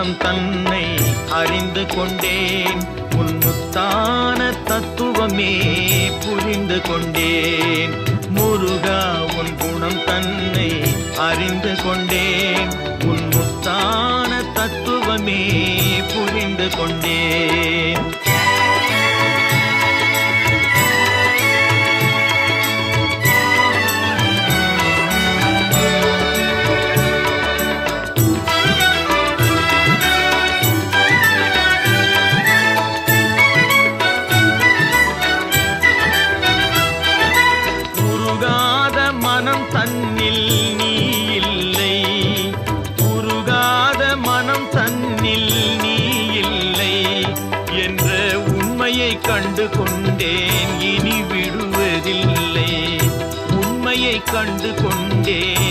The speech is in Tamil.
குணம் தன்னை அறிந்து கொண்டேன். உன் முத்தான தத்துவமே புரிந்து கொண்டேன். முருகா உன் குணம் தன்னை அறிந்து கொண்டேன். உன் முத்தான தத்துவமே புரிந்து கொண்டேன். மனம் தன்னில் நீ இல்லை, உருகாத மனம் தன்னில் நீ இல்லை என்ற உண்மையை கண்டு கொண்டேன். இனி விடுவதில்லை, உண்மையை கண்டு கொண்டேன்.